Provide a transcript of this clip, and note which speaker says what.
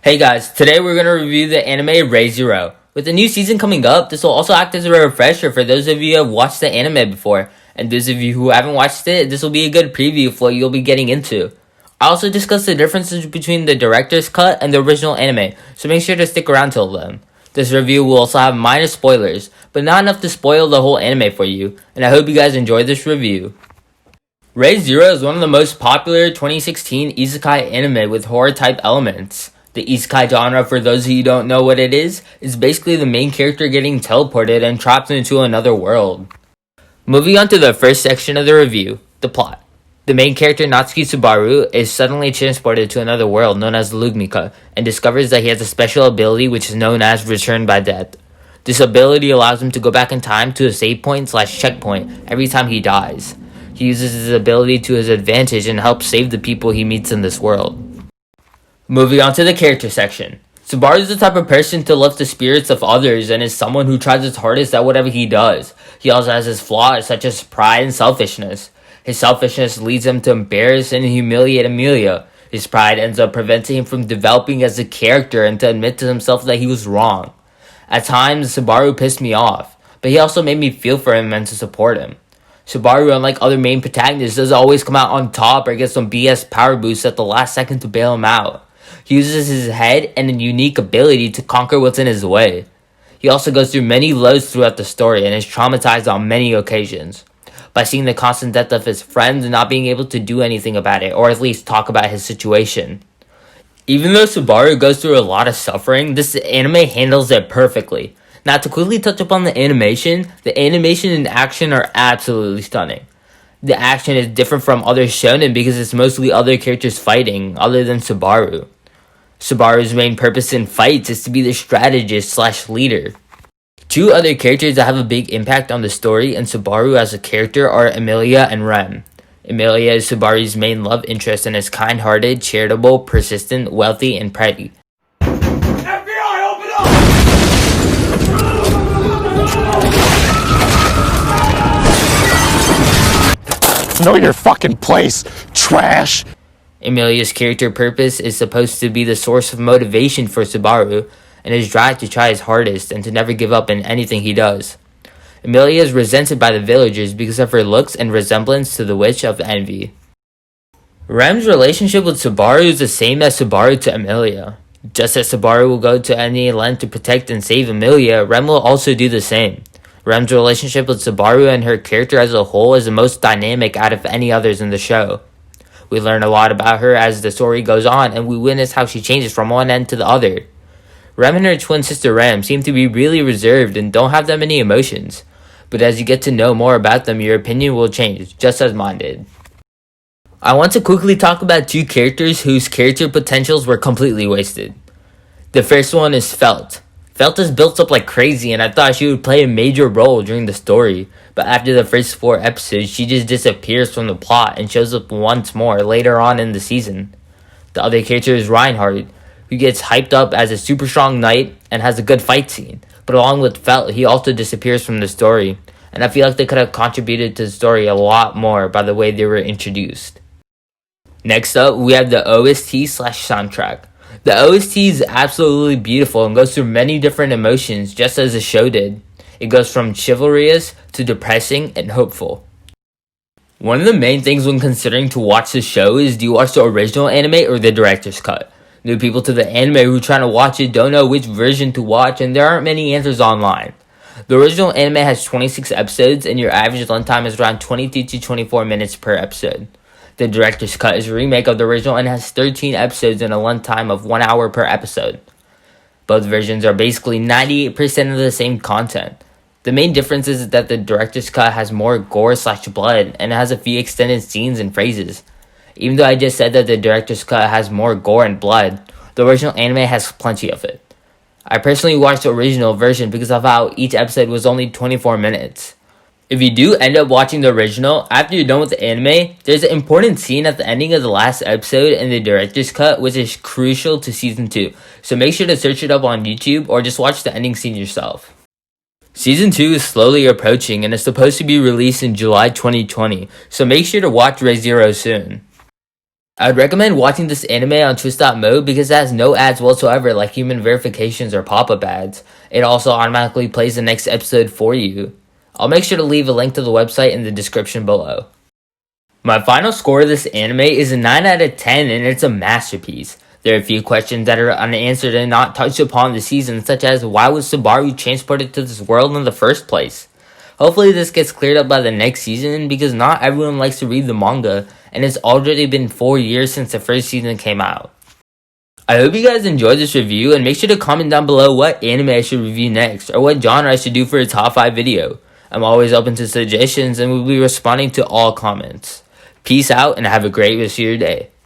Speaker 1: Hey guys, today we're going to review the anime Re:Zero. With the new season coming up, this will also act as a refresher for those of you who have watched the anime before, and those of you who haven't watched it, this will be a good preview for what you'll be getting into. I also discuss the differences between the director's cut and the original anime, so make sure to stick around till then. This review will also have minor spoilers, but not enough to spoil the whole anime for you, and I hope you guys enjoy this review. Re:Zero is one of the most popular 2016 isekai anime with horror-type elements. The isekai genre, for those of you who don't know what it is basically the main character getting teleported and trapped into another world. Moving on to the first section of the review, the plot. The main character Natsuki Subaru is suddenly transported to another world known as Lugmika and discovers that he has a special ability which is known as Return by Death. This ability allows him to go back in time to a save point / checkpoint every time he dies. He uses his ability to his advantage and helps save the people he meets in this world. Moving on to the character section. Subaru is the type of person to lift the spirits of others and is someone who tries his hardest at whatever he does. He also has his flaws such as pride and selfishness. His selfishness leads him to embarrass and humiliate Emilia. His pride ends up preventing him from developing as a character and to admit to himself that he was wrong. At times, Subaru pissed me off, but he also made me feel for him and to support him. Subaru, unlike other main protagonists, doesn't always come out on top or get some BS power boost at the last second to bail him out. He uses his head and a unique ability to conquer what's in his way. He also goes through many lows throughout the story and is traumatized on many occasions. By seeing the constant death of his friends and not being able to do anything about it, or at least talk about his situation. Even though Subaru goes through a lot of suffering, this anime handles it perfectly. Now to quickly touch upon the animation and action are absolutely stunning. The action is different from other shonen because it's mostly other characters fighting, other than Subaru. Subaru's main purpose in fights is to be the strategist / leader. Two other characters that have a big impact on the story and Subaru as a character are Emilia and Rem. Emilia is Subaru's main love interest and is kind-hearted, charitable, persistent, wealthy, and pretty.
Speaker 2: FBI, open up! Know your fucking place, trash!
Speaker 1: Emilia's character purpose is supposed to be the source of motivation for Subaru, and his drive to try his hardest and to never give up in anything he does. Emilia is resented by the villagers because of her looks and resemblance to the Witch of Envy. Rem's relationship with Subaru is the same as Subaru to Emilia. Just as Subaru will go to any length to protect and save Emilia, Rem will also do the same. Rem's relationship with Subaru and her character as a whole is the most dynamic out of any others in the show. We learn a lot about her as the story goes on, and we witness how she changes from one end to the other. Rem and her twin sister Rem seem to be really reserved and don't have that many emotions, but as you get to know more about them, your opinion will change, just as mine did. I want to quickly talk about two characters whose character potentials were completely wasted. The first one is Felt. Felt is built up like crazy, and I thought she would play a major role during the story, but after the first 4 episodes, she just disappears from the plot and shows up once more later on in the season. The other character is Reinhardt, who gets hyped up as a super strong knight and has a good fight scene, but along with Felt, he also disappears from the story, and I feel like they could have contributed to the story a lot more by the way they were introduced. Next up, we have the OST/soundtrack. The OST is absolutely beautiful and goes through many different emotions just as the show did. It goes from chivalrous to depressing and hopeful. One of the main things when considering to watch the show is, do you watch the original anime or the director's cut? New people to the anime who are trying to watch it don't know which version to watch, and there aren't many answers online. The original anime has 26 episodes and your average runtime is around 23 to 24 minutes per episode. The director's cut is a remake of the original and has 13 episodes and a runtime of 1 hour per episode. Both versions are basically 98% of the same content. The main difference is that the director's cut has more gore / blood and it has a few extended scenes and phrases. Even though I just said that the director's cut has more gore and blood, the original anime has plenty of it. I personally watched the original version because of how each episode was only 24 minutes. If you do end up watching the original, after you're done with the anime, there's an important scene at the ending of the last episode in the director's cut which is crucial to season 2, so make sure to search it up on YouTube or just watch the ending scene yourself. Season 2 is slowly approaching and is supposed to be released in July 2020, so make sure to watch Re:Zero soon. I would recommend watching this anime on Twist.mode because it has no ads whatsoever like human verifications or pop-up ads. It also automatically plays the next episode for you. I'll make sure to leave a link to the website in the description below. My final score of this anime is a 9 out of 10 and it's a masterpiece. There are a few questions that are unanswered and not touched upon this season, such as why was Subaru transported to this world in the first place? Hopefully this gets cleared up by the next season because not everyone likes to read the manga and it's already been 4 years since the first season came out. I hope you guys enjoyed this review and make sure to comment down below what anime I should review next or what genre I should do for a top 5 video. I'm always open to suggestions and will be responding to all comments. Peace out and have a great rest of your day.